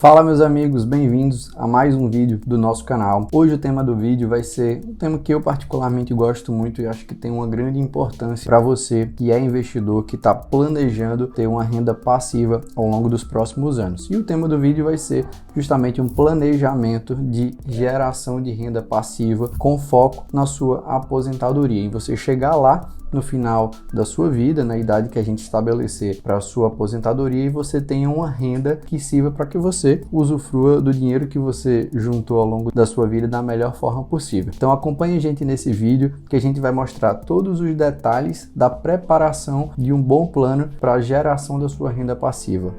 Fala meus amigos, bem-vindos a mais um vídeo do nosso canal. Hoje o tema do vídeo vai ser um tema que eu particularmente gosto muito e acho que tem uma grande importância para você que é investidor, que está planejando ter uma renda passiva ao longo dos próximos anos. E o tema do vídeo vai ser justamente um planejamento de geração de renda passiva com foco na sua aposentadoria. E você chegar lá no final da sua vida, na idade que a gente estabelecer para a sua aposentadoria, e você tenha uma renda que sirva para que você usufrua do dinheiro que você juntou ao longo da sua vida da melhor forma possível. Então acompanhe a gente nesse vídeo que a gente vai mostrar todos os detalhes da preparação de um bom plano para a geração da sua renda passiva.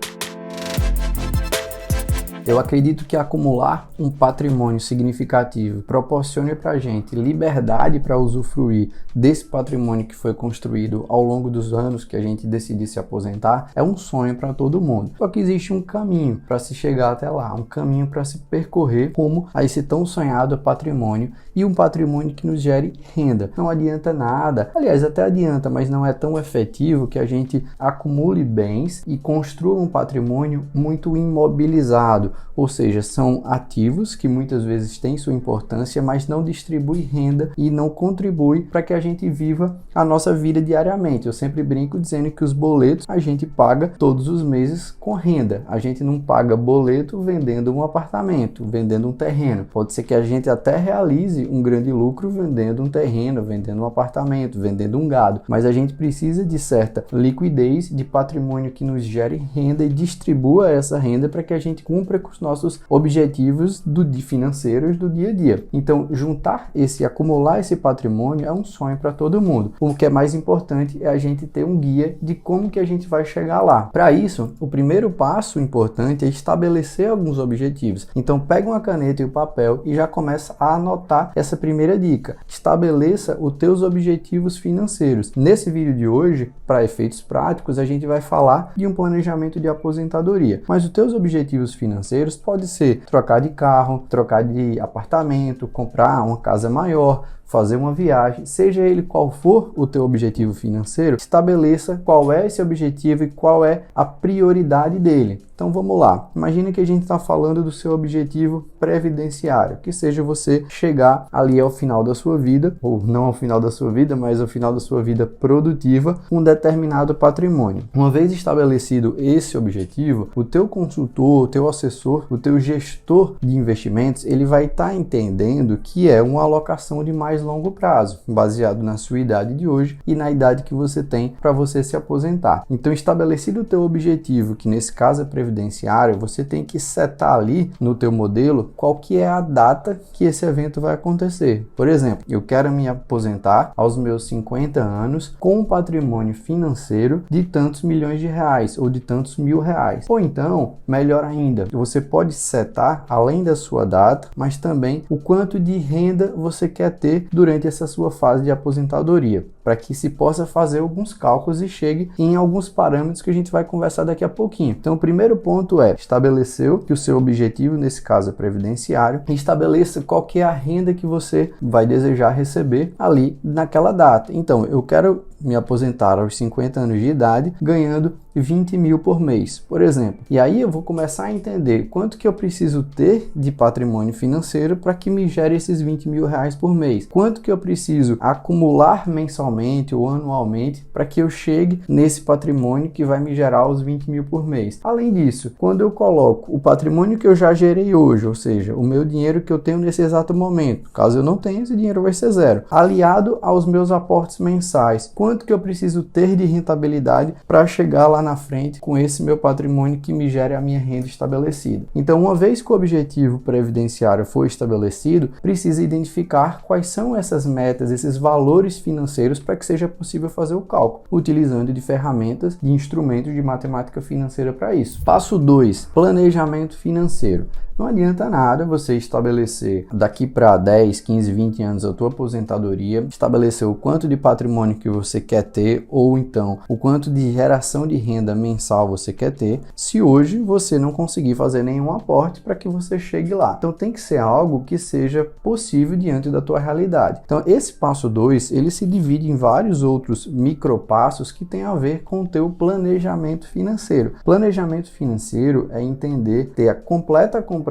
Eu acredito que acumular um patrimônio significativo proporcione para a gente liberdade para usufruir desse patrimônio que foi construído ao longo dos anos que a gente decidir se aposentar é um sonho para todo mundo. Só que existe um caminho para se chegar até lá, um caminho para se percorrer rumo a esse tão sonhado patrimônio e um patrimônio que nos gere renda. Não adianta nada, aliás até adianta, mas não é tão efetivo que a gente acumule bens e construa um patrimônio muito imobilizado. Ou seja, são ativos que muitas vezes têm sua importância, mas não distribui renda e não contribui para que a gente viva a nossa vida diariamente. Eu sempre brinco dizendo que os boletos a gente paga todos os meses com renda. A gente não paga boleto vendendo um apartamento, vendendo um terreno. Pode ser que a gente até realize um grande lucro vendendo um terreno, vendendo um apartamento, vendendo um gado, mas a gente precisa de certa liquidez de patrimônio que nos gere renda e distribua essa renda para que a gente cumpra com os nossos objetivos financeiros do dia a dia. Então, acumular esse patrimônio é um sonho para todo mundo. O que é mais importante é a gente ter um guia de como que a gente vai chegar lá. Para isso, o primeiro passo importante é estabelecer alguns objetivos. Então, pega uma caneta e o papel e já começa a anotar essa primeira dica. Estabeleça os teus objetivos financeiros. Nesse vídeo de hoje, para efeitos práticos, a gente vai falar de um planejamento de aposentadoria. Mas os teus objetivos financeiros pode ser trocar de carro, trocar de apartamento, comprar uma casa maior, fazer uma viagem, seja ele qual for o teu objetivo financeiro, estabeleça qual é esse objetivo e qual é a prioridade dele. Então vamos lá, imagina que a gente está falando do seu objetivo previdenciário, que seja você chegar ali ao final da sua vida, ou não ao final da sua vida, mas ao final da sua vida produtiva, um determinado patrimônio. Uma vez estabelecido esse objetivo, o teu consultor, o teu assessor, o teu gestor de investimentos, ele vai estar entendendo que é uma alocação de mais longo prazo, baseado na sua idade de hoje e na idade que você tem para você se aposentar. Então, estabelecido o teu objetivo, que nesse caso é previdenciário, você tem que setar ali no teu modelo qual que é a data que esse evento vai acontecer. Por exemplo, eu quero me aposentar aos meus 50 anos com um patrimônio financeiro de tantos milhões de reais ou de tantos mil reais. Ou então, melhor ainda, você pode setar além da sua data, mas também o quanto de renda você quer ter durante essa sua fase de aposentadoria, para que se possa fazer alguns cálculos e chegue em alguns parâmetros que a gente vai conversar daqui a pouquinho. Então, o primeiro ponto é estabeleceu que o seu objetivo, nesse caso é previdenciário, e estabeleça qual que é a renda que você vai desejar receber ali naquela data. Então, eu quero me aposentar aos 50 anos de idade ganhando 20 mil por mês, por exemplo. E aí eu vou começar a entender quanto que eu preciso ter de patrimônio financeiro para que me gere esses 20 mil reais por mês. Quanto que eu preciso acumular mensalmente ou anualmente para que eu chegue nesse patrimônio que vai me gerar os 20 mil por mês. Além disso, quando eu coloco o patrimônio que eu já gerei hoje, ou seja, o meu dinheiro que eu tenho nesse exato momento, caso eu não tenha, esse dinheiro vai ser zero, aliado aos meus aportes mensais, quanto que eu preciso ter de rentabilidade para chegar lá na frente com esse meu patrimônio que me gere a minha renda estabelecida. Então, uma vez que o objetivo previdenciário for estabelecido, precisa identificar quais são essas metas, esses valores financeiros para que seja possível fazer o cálculo, utilizando de ferramentas, de instrumentos de matemática financeira para isso. Passo 2, planejamento financeiro. Não adianta nada você estabelecer daqui para 10, 15, 20 anos a tua aposentadoria, estabelecer o quanto de patrimônio que você quer ter ou então o quanto de geração de renda mensal você quer ter, se hoje você não conseguir fazer nenhum aporte para que você chegue lá. Então tem que ser algo que seja possível diante da tua realidade. Então esse passo 2, ele se divide em vários outros micropassos que tem a ver com o teu planejamento financeiro. Planejamento financeiro é entender, ter a completa compreensão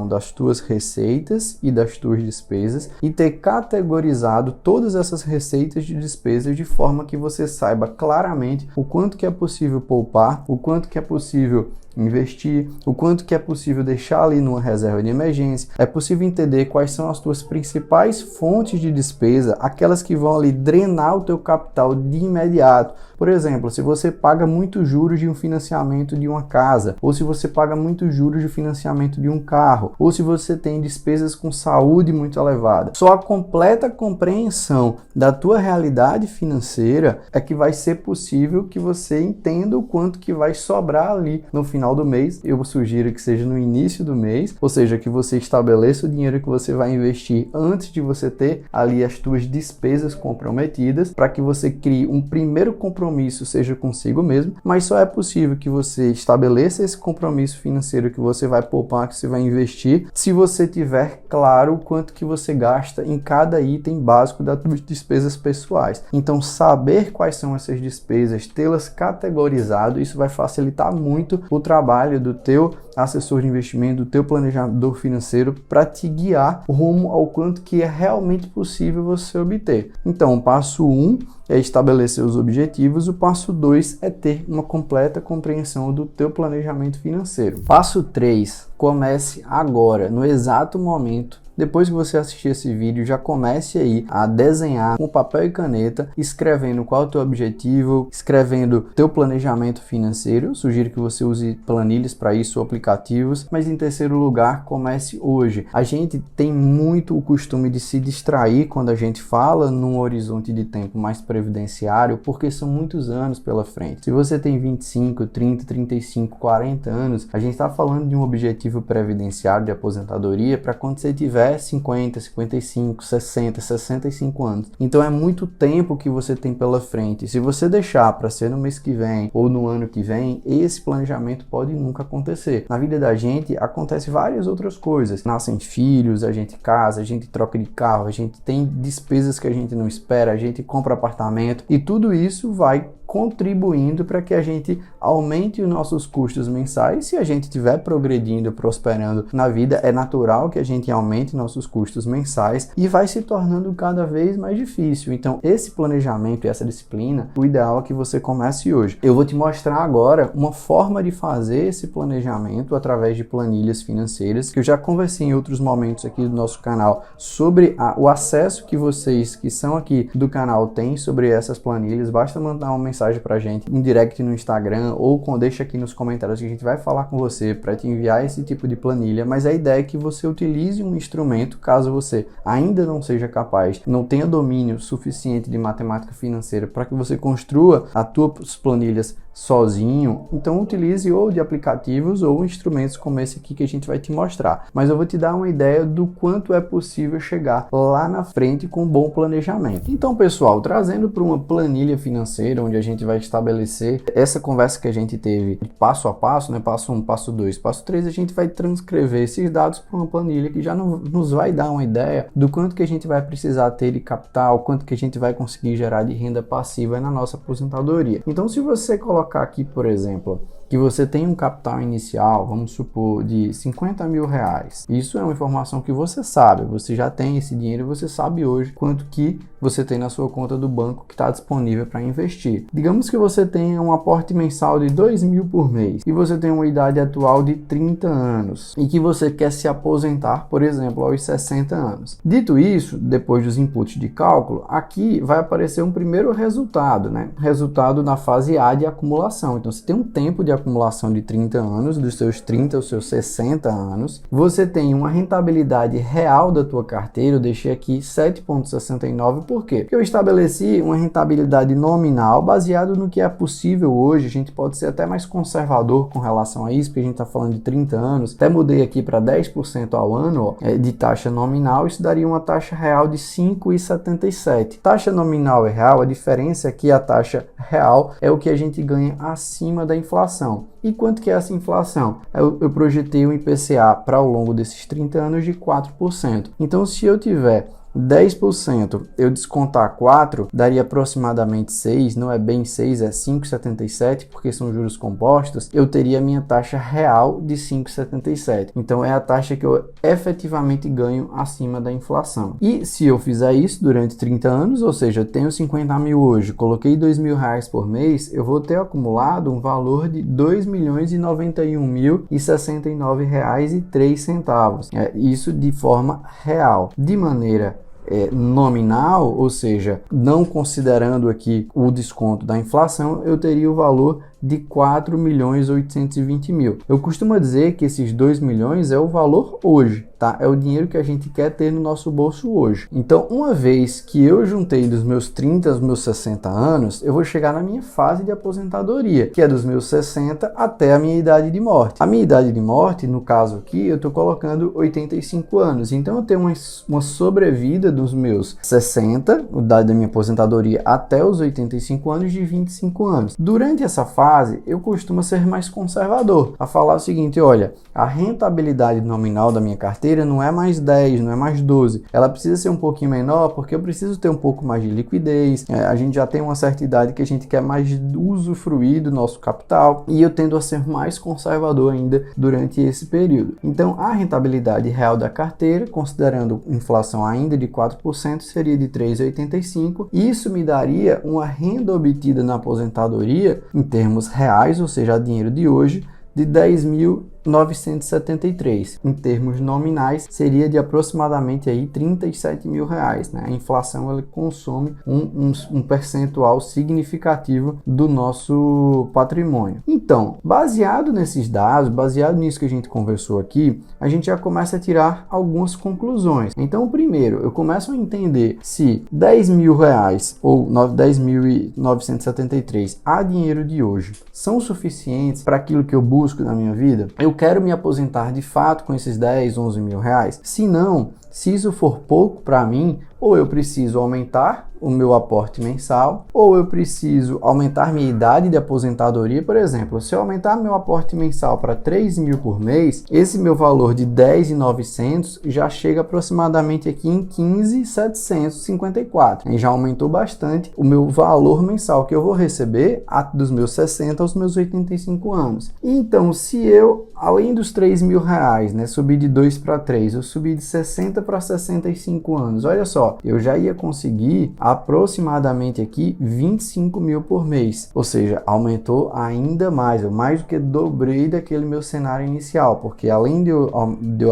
das tuas receitas e das tuas despesas e ter categorizado todas essas receitas de despesas de forma que você saiba claramente o quanto que é possível poupar, o quanto que é possível investir, o quanto que é possível deixar ali numa reserva de emergência. É possível entender quais são as tuas principais fontes de despesa, aquelas que vão ali drenar o teu capital de imediato. Por exemplo, se você paga muitos juros de um financiamento de uma casa, ou se você paga muitos juros de financiamento de um carro, ou se você tem despesas com saúde muito elevada. Só a completa compreensão da tua realidade financeira é que vai ser possível que você entenda o quanto que vai sobrar ali no final do mês. Eu sugiro que seja no início do mês, ou seja, que você estabeleça o dinheiro que você vai investir antes de você ter ali as tuas despesas comprometidas, para que você crie um primeiro compromisso, seja consigo mesmo, mas só é possível que você estabeleça esse compromisso financeiro que você vai poupar, que você vai investir, se você tiver claro o quanto que você gasta em cada item básico das suas despesas pessoais. Então, saber quais são essas despesas, tê-las categorizado, isso vai facilitar muito o trabalho do teu assessor de investimento, do teu planejador financeiro, para te guiar rumo ao quanto que é realmente possível você obter. Então, o passo 1 é estabelecer os objetivos, o passo 2 é ter uma completa compreensão do teu planejamento financeiro. Passo 3, comece agora, no exato momento. Depois que você assistir esse vídeo, já comece aí a desenhar com papel e caneta, escrevendo qual é o teu objetivo, escrevendo teu planejamento financeiro. Eu sugiro que você use planilhas para isso, ou aplicativos. Mas em terceiro lugar, comece hoje. A gente tem muito o costume de se distrair quando a gente fala num horizonte de tempo mais previdenciário, porque são muitos anos pela frente. Se você tem 25, 30, 35, 40 anos, a gente está falando de um objetivo previdenciário de aposentadoria para quando você tiver 50, 55, 60, 65 anos. Então é muito tempo que você tem pela frente. Se você deixar para ser no mês que vem ou no ano que vem, esse planejamento pode nunca acontecer. Na vida da gente acontece várias outras coisas. Nascem filhos, a gente casa, a gente troca de carro, a gente tem despesas que a gente não espera, a gente compra apartamento e tudo isso vai contribuindo para que a gente aumente os nossos custos mensais. Se a gente estiver progredindo, prosperando na vida, é natural que a gente aumente nossos custos mensais e vai se tornando cada vez mais difícil. Então, esse planejamento e essa disciplina, o ideal é que você comece hoje. Eu vou te mostrar agora uma forma de fazer esse planejamento através de planilhas financeiras, que eu já conversei em outros momentos aqui do nosso canal sobre o acesso que vocês que são aqui do canal têm sobre essas planilhas. Basta mandar uma mensagem pra gente em direct no Instagram ou deixa aqui nos comentários que a gente vai falar com você para te enviar esse tipo de planilha. Mas a ideia é que você utilize um instrumento, caso você ainda não seja capaz, não tenha domínio suficiente de matemática financeira para que você construa as tuas planilhas sozinho, então utilize ou de aplicativos ou instrumentos como esse aqui que a gente vai te mostrar. Mas eu vou te dar uma ideia do quanto é possível chegar lá na frente com um bom planejamento. Então, pessoal, trazendo para uma planilha financeira, onde a gente vai estabelecer essa conversa que a gente teve passo a passo, né? Passo 1, passo 2, passo 3, a gente vai transcrever esses dados para uma planilha que já nos vai dar uma ideia do quanto que a gente vai precisar ter de capital, quanto que a gente vai conseguir gerar de renda passiva na nossa aposentadoria. Então, se você colocar aqui, por exemplo, que você tem um capital inicial, vamos supor, de 50 mil reais. Isso é uma informação que você sabe, você já tem esse dinheiro e você sabe hoje quanto que você tem na sua conta do banco que está disponível para investir. Digamos que você tenha um aporte mensal de 2 mil por mês e você tem uma idade atual de 30 anos e que você quer se aposentar, por exemplo, aos 60 anos. Dito isso, depois dos inputs de cálculo, aqui vai aparecer um primeiro resultado, né? Resultado na fase A de acumulação. Então, você tem um tempo de acumulação de 30 anos, dos seus 30 aos seus 60 anos. Você tem uma rentabilidade real da tua carteira, eu deixei aqui 7,69, por quê? Porque eu estabeleci uma rentabilidade nominal baseado no que é possível hoje. A gente pode ser até mais conservador com relação a isso, porque a gente está falando de 30 anos. Até mudei aqui para 10% ao ano de taxa nominal, isso daria uma taxa real de 5,77. Taxa nominal e real, a diferença é que a taxa real é o que a gente ganha acima da inflação. E quanto que é essa inflação? Eu projetei um IPCA para ao longo desses 30 anos de 4%. Então, se eu tiver 10%, eu descontar 4, daria aproximadamente 6, não é bem 6, é 5,77, porque são juros compostos, eu teria a minha taxa real de 5,77. Então é a taxa que eu efetivamente ganho acima da inflação. E se eu fizer isso durante 30 anos, ou seja, eu tenho 50 mil hoje, coloquei R$2.000 por mês, eu vou ter acumulado um valor de R$2.091.069,03. Isso de forma real. De maneira nominal, ou seja, não considerando aqui o desconto da inflação, eu teria o valor de 4.820.000. Eu costumo dizer que esses 2 milhões é o valor hoje, tá? É o dinheiro que a gente quer ter no nosso bolso hoje. Então, uma vez que eu juntei dos meus 30 aos meus 60 anos, eu vou chegar na minha fase de aposentadoria, que é dos meus 60 até a minha idade de morte. A minha idade de morte, no caso aqui, eu estou colocando 85 anos. Então, eu tenho uma sobrevida dos meus 60, a idade da minha aposentadoria, até os 85 anos, de 25 anos. Durante essa fase, eu costumo ser mais conservador, a falar o seguinte: olha, a rentabilidade nominal da minha carteira não é mais 10, não é mais 12, ela precisa ser um pouquinho menor, porque eu preciso ter um pouco mais de liquidez, a gente já tem uma certa idade que a gente quer mais usufruir do nosso capital, e eu tendo a ser mais conservador ainda durante esse período. Então, a rentabilidade real da carteira, considerando inflação ainda de 4%, seria de 3,85, e isso me daria uma renda obtida na aposentadoria, em termos reais, ou seja, dinheiro de hoje, de 10.973. Em termos nominais, seria de aproximadamente aí R$37.000, né? A inflação ela consome um percentual significativo do nosso patrimônio. Então, baseado nesses dados, baseado nisso que a gente conversou aqui, a gente já começa a tirar algumas conclusões. Então, primeiro, eu começo a entender se R$10.000 ou 10.973 a dinheiro de hoje são suficientes para aquilo que eu busco na minha vida. Eu quero me aposentar de fato com esses 10, 11 mil reais? Se não, se isso for pouco para mim, ou eu preciso aumentar o meu aporte mensal, ou eu preciso aumentar minha idade de aposentadoria. Por exemplo, se eu aumentar meu aporte mensal para 3 mil por mês, esse meu valor de 10.900 já chega aproximadamente aqui em 15.754. E já aumentou bastante o meu valor mensal que eu vou receber dos meus 60 aos meus 85 anos. Então, se eu, além dos 3 mil reais, né, subir de 2 para 3, eu subir de 60 para 65 anos, olha só, eu já ia conseguir aproximadamente aqui 25 mil por mês, ou seja, aumentou ainda mais, eu mais do que dobrei daquele meu cenário inicial, porque além de eu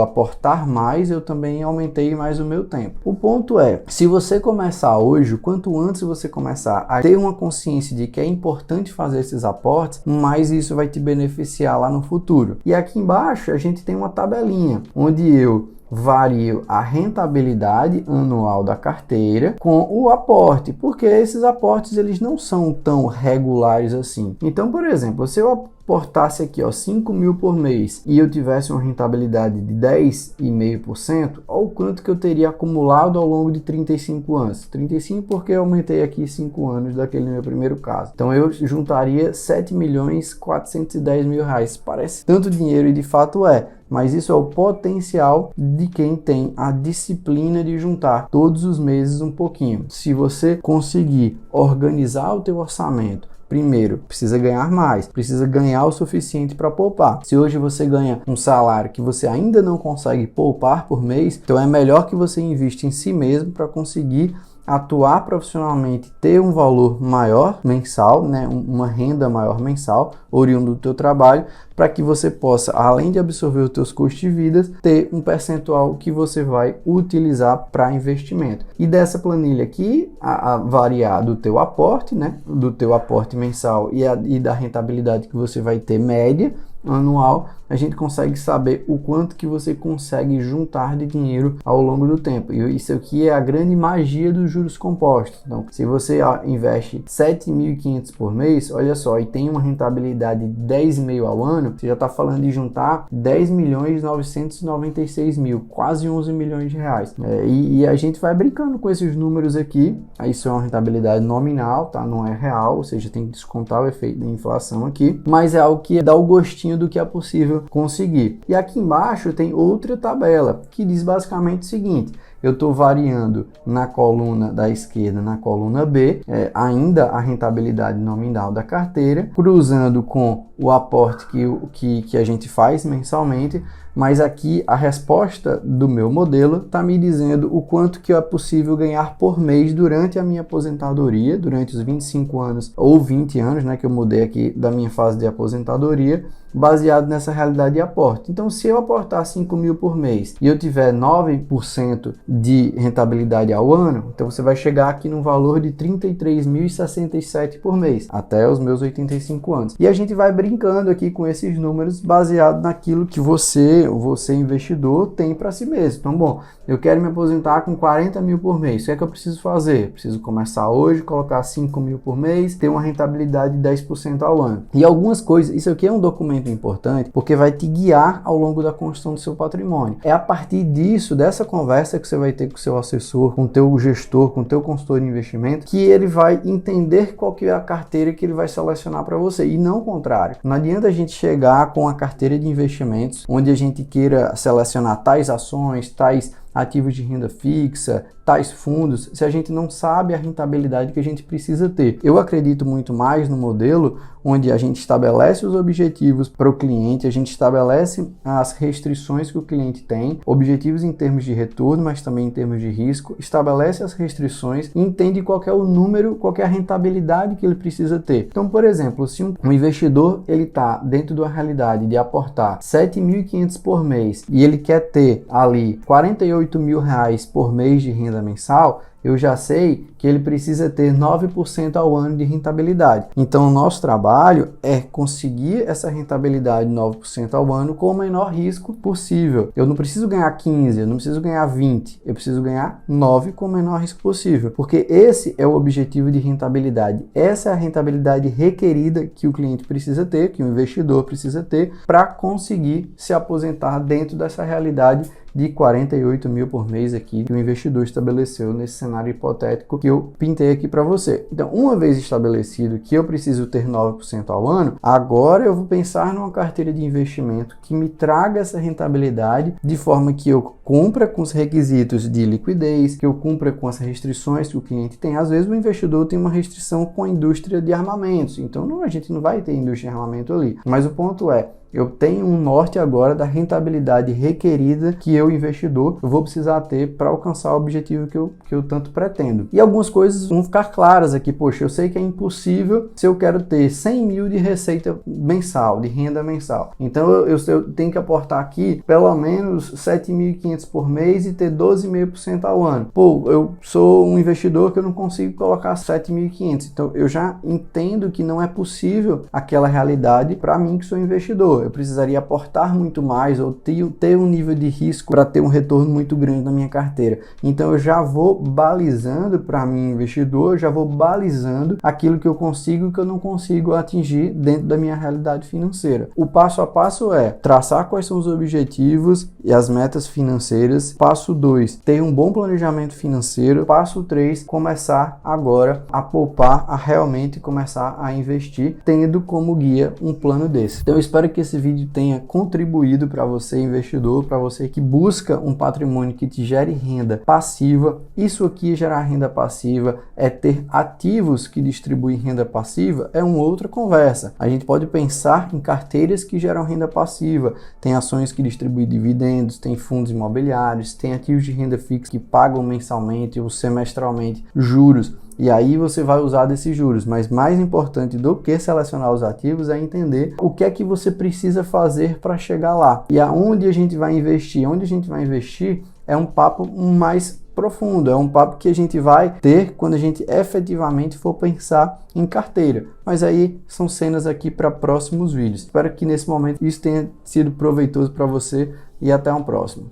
aportar mais, eu também aumentei mais o meu tempo. O ponto é, se você começar hoje, quanto antes você começar a ter uma consciência de que é importante fazer esses aportes, mais isso vai te beneficiar lá no futuro. E aqui embaixo a gente tem uma tabelinha, onde eu vario a rentabilidade anual da carteira com o aporte, porque esses aportes eles não são tão regulares assim. Então, por exemplo, se eu aportasse aqui 5 mil por mês e eu tivesse uma rentabilidade de 10,5%, olha o quanto que eu teria acumulado ao longo de 35 anos. 35 porque eu aumentei aqui 5 anos daquele meu primeiro caso. Então eu juntaria 7.410.000 reais. Parece tanto dinheiro e de fato é, mas isso é o potencial de quem tem a disciplina de juntar todos os meses um pouquinho. Se você conseguir organizar o teu orçamento, primeiro, precisa ganhar mais, precisa ganhar o suficiente para poupar. Se hoje você ganha um salário que você ainda não consegue poupar por mês, então é melhor que você invista em si mesmo para conseguir atuar profissionalmente, ter um valor maior mensal, né, uma renda maior mensal, oriundo do teu trabalho, para que você possa, além de absorver os teus custos de vida, ter um percentual que você vai utilizar para investimento. E dessa planilha aqui, a variar do teu aporte, né, do teu aporte mensal e da rentabilidade que você vai ter média anual, a gente consegue saber o quanto que você consegue juntar de dinheiro ao longo do tempo. E isso aqui é a grande magia dos juros compostos. Então, se você investe 7.500 por mês, olha só, e tem uma rentabilidade de 10,5 ao ano, você já está falando de juntar 10.996.000, quase 11 milhões de reais. E a gente vai brincando com esses números aqui. Isso é uma rentabilidade nominal, tá? Não é real, ou seja, tem que descontar o efeito da inflação aqui, mas é algo que dá o gostinho do que é possível conseguir. E aqui embaixo tem outra tabela que diz basicamente o seguinte: eu estou variando na coluna da esquerda, na coluna B, ainda a rentabilidade nominal da carteira, cruzando com o aporte que a gente faz mensalmente, mas aqui a resposta do meu modelo está me dizendo o quanto que é possível ganhar por mês durante a minha aposentadoria, durante os 25 anos ou 20 anos, né, que eu mudei aqui da minha fase de aposentadoria, baseado nessa realidade de aporte. Então, se eu aportar 5.000 por mês e eu tiver 9% de rentabilidade ao ano, então você vai chegar aqui num valor de 33.067 por mês, até os meus 85 anos. E a gente vai brincando aqui com esses números baseado naquilo que você investidor, tem para si mesmo. Então, bom, eu quero me aposentar com 40.000 por mês. O que é que eu preciso fazer? Preciso começar hoje, colocar 5.000 por mês, ter uma rentabilidade de 10% ao ano. E algumas coisas, isso aqui é um documento importante, porque vai te guiar ao longo da construção do seu patrimônio. É a partir disso, dessa conversa que você vai ter com o seu assessor, com o teu gestor, com o teu consultor de investimento, que ele vai entender qual que é a carteira que ele vai selecionar para você, e não o contrário. Não adianta a gente chegar com a carteira de investimentos, onde a gente queira selecionar tais ações, tais ativos de renda fixa, tais fundos, se a gente não sabe a rentabilidade que a gente precisa ter. Eu acredito muito mais no modelo onde a gente estabelece os objetivos para o cliente, a gente estabelece as restrições que o cliente tem, objetivos em termos de retorno, mas também em termos de risco, estabelece as restrições e entende qual é o número, qual é a rentabilidade que ele precisa ter. Então, por exemplo, se um investidor ele está dentro da realidade de aportar 7.500 por mês e ele quer ter ali 48.000 reais por mês de renda mensal, eu já sei que ele precisa ter 9% ao ano de rentabilidade. Então, o nosso trabalho é conseguir essa rentabilidade de 9% ao ano com o menor risco possível. Eu não preciso ganhar 15, eu não preciso ganhar 20, eu preciso ganhar 9 com o menor risco possível, porque esse é o objetivo de rentabilidade. Essa é a rentabilidade requerida que o cliente precisa ter, que o investidor precisa ter, para conseguir se aposentar dentro dessa realidade de 48.000 por mês aqui que o investidor estabeleceu nesse cenário hipotético que eu pintei aqui para você. Então, uma vez estabelecido que eu preciso ter 9% ao ano, agora eu vou pensar numa carteira de investimento que me traga essa rentabilidade de forma que eu cumpra com os requisitos de liquidez, que eu cumpra com as restrições que o cliente tem. Às vezes o investidor tem uma restrição com a indústria de armamentos, então a gente não vai ter indústria de armamento ali. Mas o ponto é, eu tenho um norte agora da rentabilidade requerida que eu, investidor, vou precisar ter para alcançar o objetivo que eu tanto pretendo. E algumas coisas vão ficar claras aqui. Poxa, eu sei que é impossível se eu quero ter 100 mil de receita mensal, de renda mensal. Então eu tenho que aportar aqui pelo menos 7.500 por mês e ter 12,5% ao ano. Pô, eu sou um investidor que eu não consigo colocar 7.500. Então eu já entendo que não é possível aquela realidade para mim que sou investidor. Eu precisaria aportar muito mais ou ter um nível de risco para ter um retorno muito grande na minha carteira. Então eu já vou balizando para mim, investidor, já vou balizando aquilo que eu consigo e que eu não consigo atingir dentro da minha realidade financeira. O passo a passo é traçar quais são os objetivos e as metas financeiras. Passo 2, ter um bom planejamento financeiro. Passo 3, começar agora a poupar, a realmente começar a investir, tendo como guia um plano desse. Então eu espero que esse esse vídeo tenha contribuído para você, investidor, para você que busca um patrimônio que te gere renda passiva. Isso aqui, gerar renda passiva, é ter ativos que distribuem renda passiva, é uma outra conversa. A gente pode pensar em carteiras que geram renda passiva, tem ações que distribuem dividendos, tem fundos imobiliários, tem ativos de renda fixa que pagam mensalmente ou semestralmente juros. E aí você vai usar desses juros, mas mais importante do que selecionar os ativos é entender o que é que você precisa fazer para chegar lá. E aonde a gente vai investir? Onde a gente vai investir é um papo mais profundo, é um papo que a gente vai ter quando a gente efetivamente for pensar em carteira. Mas aí são cenas aqui para próximos vídeos. Espero que nesse momento isso tenha sido proveitoso para você e até um próximo.